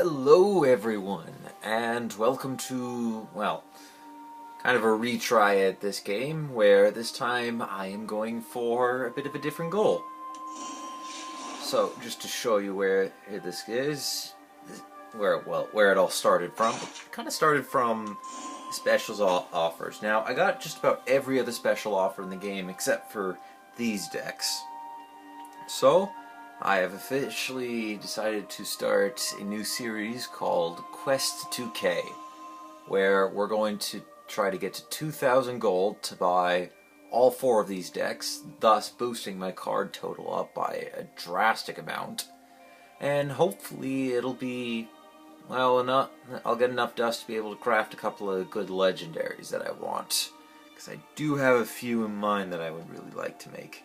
Hello everyone, and welcome to, well, kind of a retry at this game, where this time I am going for a bit of a different goal. So, just to show you where this is, where it all started from. It kind of started from specials offers. Now, I got just about every other special offer in the game except for these decks. So, I have officially decided to start a new series called Quest 2K, where we're going to try to get to 2,000 gold to buy all four of these decks, thus boosting my card total up by a drastic amount. And hopefully it'll be, well, enough. I'll get enough dust to be able to craft a couple of good legendaries that I want, because I do have a few in mind that I would really like to make.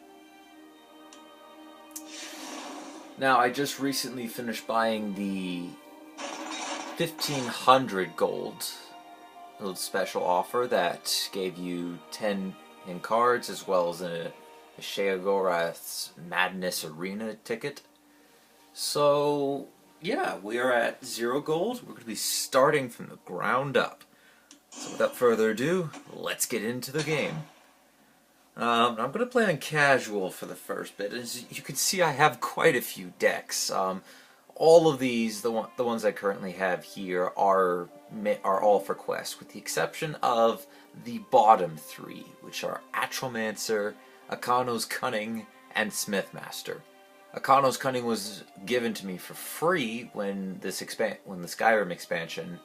Now, I just recently finished buying the 1,500 gold little special offer that gave you 10 in cards as well as a Sheogorath's Madness Arena ticket. So, yeah, we are at 0 gold. We're going to be starting from the ground up. So without further ado, let's get into the game. I'm going to play on casual for the first bit. As you can see, I have quite a few decks. All of these, the ones I currently have here, are all for Quest, with the exception of the bottom three, which are Atromancer, Akano's Cunning, and Smithmaster. Akano's Cunning was given to me for free when the Skyrim expansion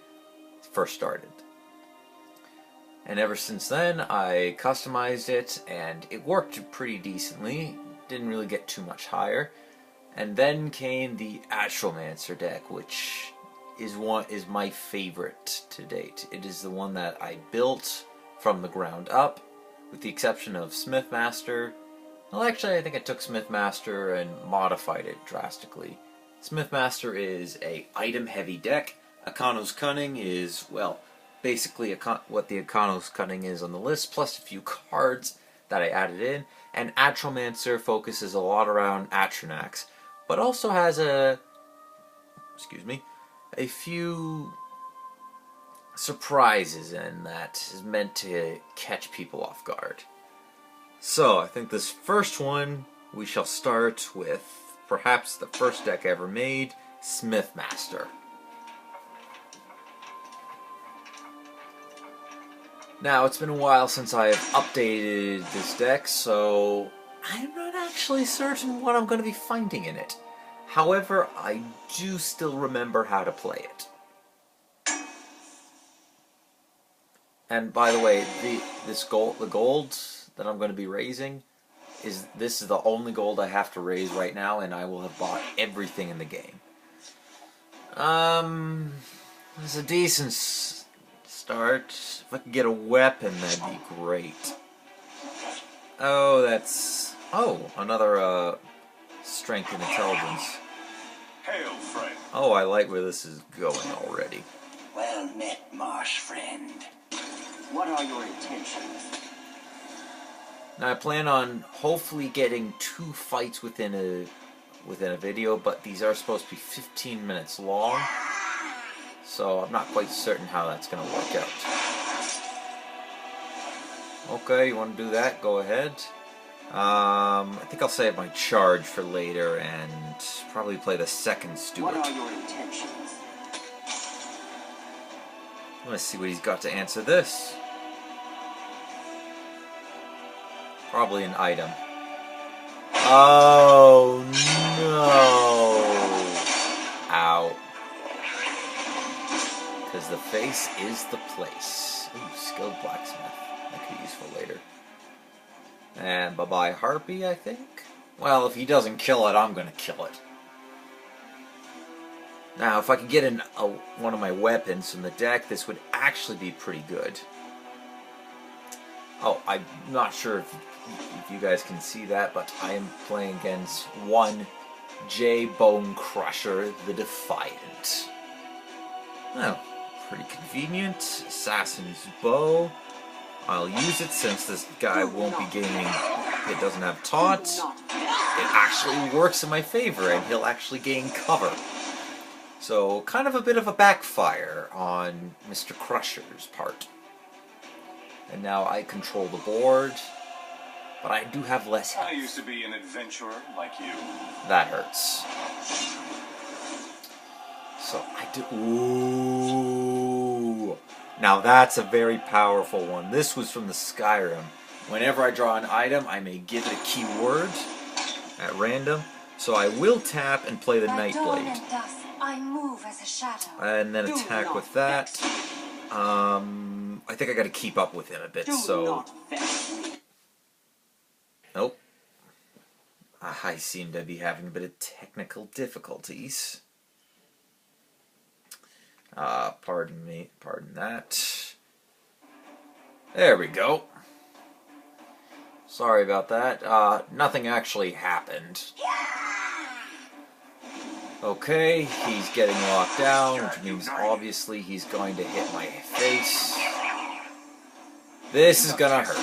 first started. And ever since then, I customized it, and it worked pretty decently. Didn't really get too much higher. And then came the Atromancer deck, which is my favorite to date. It is the one that I built from the ground up, with the exception of Smithmaster. Well, actually, I think I took Smithmaster and modified it drastically. Smithmaster is a item-heavy deck. Akano's Cunning is, well, basically what the Akano's Cunning is on the list, plus a few cards that I added in. And Atromancer focuses a lot around Atronach, but also has a few surprises in that is meant to catch people off guard. So, I think this first one, we shall start with perhaps the first deck ever made, Smithmaster. Now, it's been a while since I have updated this deck, so I'm not actually certain what I'm going to be finding in it. However, I do still remember how to play it. And by the way, the gold that I'm going to be raising this is the only gold I have to raise right now, and I will have bought everything in the game. It's a decent start. If I could get a weapon, that'd be great. Oh, another strength and intelligence. Hail, friend. Oh, I like where this is going already. Well met, marsh friend. What are your intentions? Now, I plan on hopefully getting 2 fights within a video, but these are supposed to be 15 minutes long, so I'm not quite certain how that's going to work out. Okay, you want to do that? Go ahead. I think I'll save my charge for later and probably play the second Stuart. What are your intentions? Let's see what he's got to answer this. Probably an item. Oh no! Ow. Because the face is the place. Ooh, skilled blacksmith. That could be useful later. And bye-bye Harpy, I think? Well, if he doesn't kill it, I'm gonna kill it. Now, if I could get one of my weapons from the deck, this would actually be pretty good. Oh, I'm not sure if you guys can see that, but I am playing against one J Bone Crusher, the Defiant. Oh, pretty convenient. Assassin's Bow. I'll use it since this guy won't be gaining. It doesn't have taunt. It actually works in my favor, and he'll actually gain cover. So, kind of a bit of a backfire on Mr. Crusher's part. And now I control the board, but I do have less health. I used to be an adventurer like you. That hurts. So I do. Ooh. Now that's a very powerful one. This was from the Skyrim. Whenever I draw an item, I may give it a keyword at random. So I will tap and play the Nightblade. I move as a shadow. And then attack with that. I think I gotta keep up with him a bit, so... Nope. I seem to be having a bit of technical difficulties. Pardon me, pardon that. There we go. Sorry about that. Nothing actually happened. Okay, he's getting locked down, which means obviously he's going to hit my face. This is gonna hurt.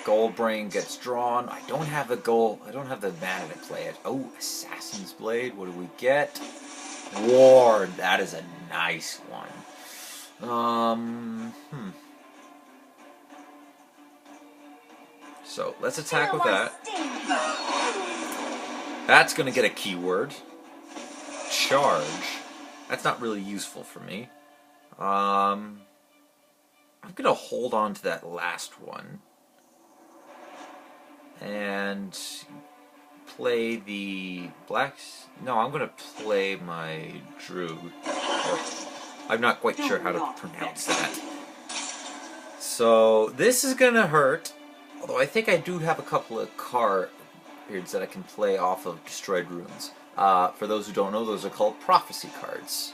Goldbrain gets drawn. I don't have the mana to play it. Oh, Assassin's Blade. What do we get? Ward. That is a nice one. So let's attack with that. That's gonna get a keyword. Charge. That's not really useful for me. I'm gonna hold on to that last one and play the blacks. No, I'm gonna play my druid. I'm not quite sure how to pronounce that. So this is gonna hurt. Although I think I do have a couple of cards that I can play off of Destroyed Runes. For those who don't know, those are called prophecy cards.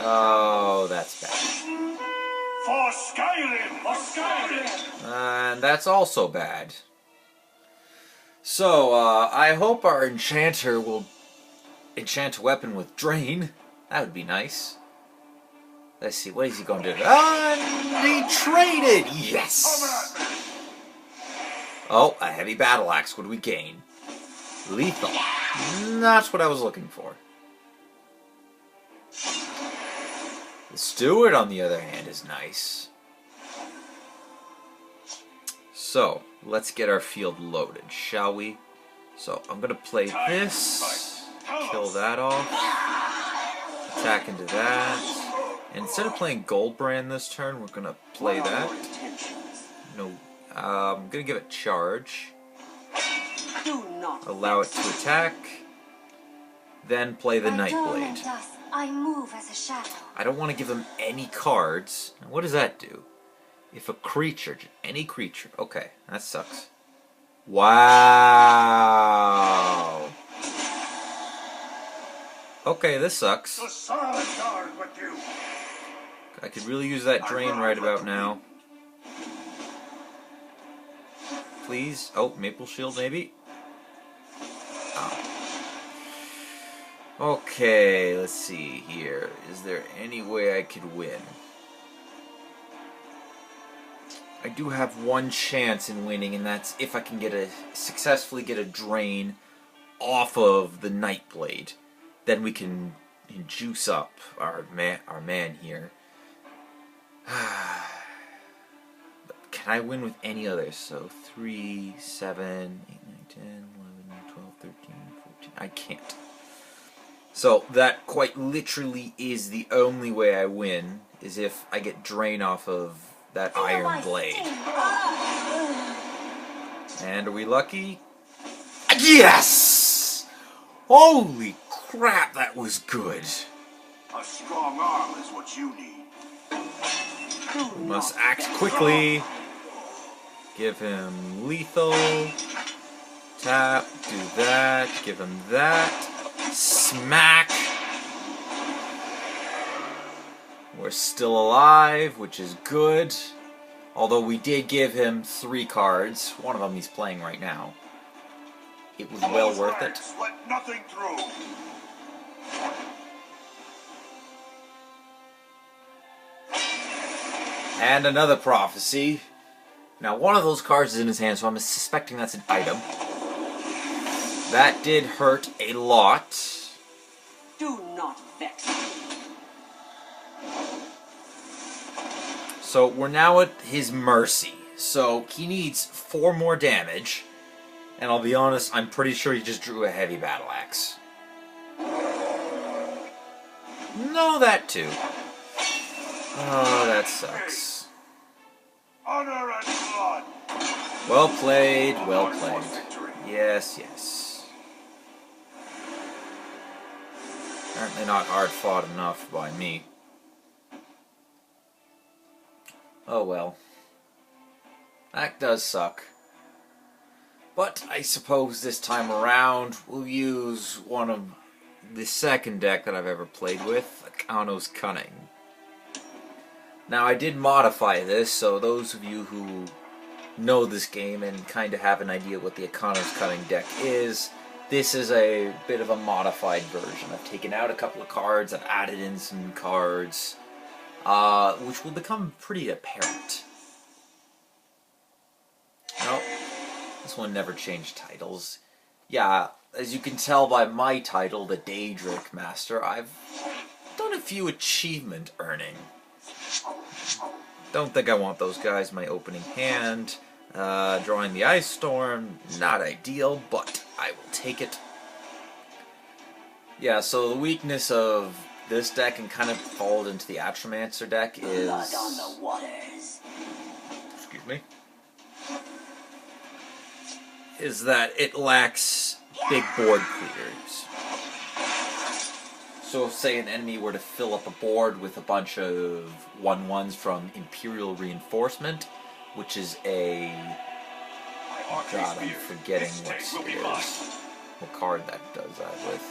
Oh, that's bad. For Skyrim! For Skyrim! And that's also bad. So, I hope our enchanter will enchant a weapon with Drain. That would be nice. Let's see, what is he going to do? And he traded! Yes! Oh, a heavy battle axe. What do we gain? Lethal. That's what I was looking for. The Steward, on the other hand, is nice. So, let's get our field loaded, shall we? So, I'm going to play this. Kill that off. Attack into that. And instead of playing Goldbrand this turn, we're going to play that. No. I'm going to give it charge. Allow it to attack. Then play the Nightblade. I move as a shadow. I don't want to give him any cards. Now, what does that do? If a creature, any creature. Okay, that sucks. Wow. Okay, this sucks. I could really use that Drain right about now. Please. Oh, Maple Shield maybe? Oh. Okay, let's see here. Is there any way I could win? I do have one chance in winning, and that's if I can successfully get a Drain off of the Nightblade. Then we can juice up our man here. Can I win with any others? So 3, 7, 8, 9, 10, 11, 12, 13, 14. I can't. So that quite literally is the only way I win, is if I get Drain off of that Iron Blade. And are we lucky? Yes! Holy crap, that was good. A strong arm is what you need. We must act quickly. Give him lethal. Tap, do that, give him that. Smack. We're still alive, which is good. Although we did give him 3 cards. One of them he's playing right now. It was well worth it. Let nothing through. And another prophecy. Now, one of those cards is in his hand, so I'm suspecting that's an item. That did hurt a lot. Do not vex me. So we're now at his mercy. So he needs 4 more damage. And I'll be honest, I'm pretty sure he just drew a heavy battle axe. No, that too. Oh, that sucks. Honor and blood. Well played, well March for played. victory. Yes, yes. Apparently not hard fought enough by me. Oh well. That does suck. But I suppose this time around we'll use one of the second deck that I've ever played with, Akano's Cunning. Now I did modify this, so those of you who know this game and kind of have an idea what the Akano's Cunning deck is, this is a bit of a modified version. I've taken out a couple of cards, I've added in some cards, which will become pretty apparent. Nope. This one never changed titles. Yeah, as you can tell by my title, the Daedric Master, I've done a few achievement earning. Don't think I want those guys in my opening hand. Drawing the Ice Storm, not ideal, but I will take it. Yeah, so the weakness of this deck, and kind of followed into the Atromancer deck, is... Blood on the waters. Excuse me. Is that it lacks big board clears. So if, say, an enemy were to fill up a board with a bunch of 1/1s from Imperial Reinforcement, which is a... Oh God, I'm forgetting what it is. What card that does that with.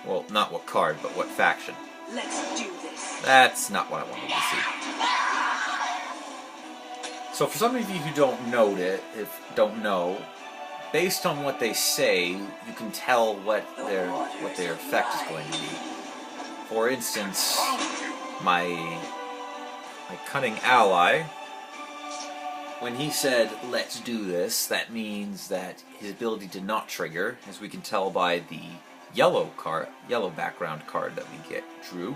Well, not what card, but what faction. Let's do this. That's not what I wanted to see. So for some of you who don't know based on what they say, you can tell what their effect is going to be. For instance, my cunning ally, when he said, "Let's do this," that means that his ability did not trigger, as we can tell by the yellow background card that we drew.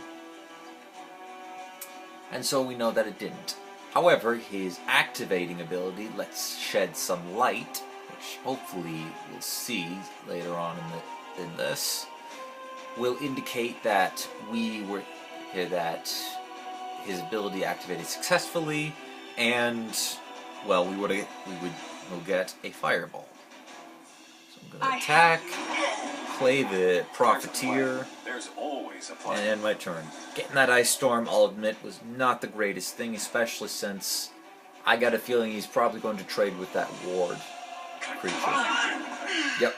And so we know that it didn't. However, his activating ability, Let's Shed Some Light, which hopefully we'll see later on in this, will indicate that that his ability activated successfully, and well, we'll get a fireball. So I'm going to attack, play the Profiteer, There's always a plan. and end my turn. Getting that Ice Storm, I'll admit, was not the greatest thing, especially since I got a feeling he's probably going to trade with that ward creature. Yep.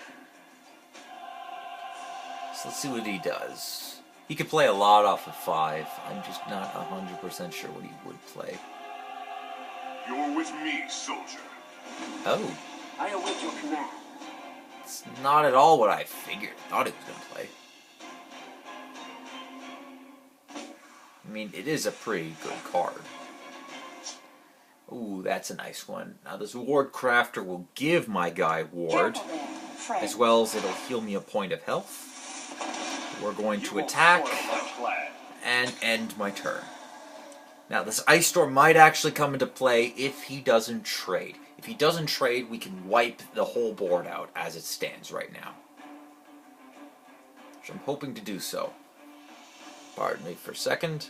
So let's see what he does. He could play a lot off of 5. I'm just not 100% sure what he would play. You're with me, soldier. Oh, I await your command. it's not at all what I figured. Thought he was going to play. I mean, it is a pretty good card. Ooh, that's a nice one. Now this Ward Crafter will give my guy Ward, Careful there, friend. as well as it'll heal me a point of health. We're going to attack and end my turn. Now this Ice Storm might actually come into play if he doesn't trade. If he doesn't trade, we can wipe the whole board out as it stands right now. Which I'm hoping to do so. Pardon me for a second.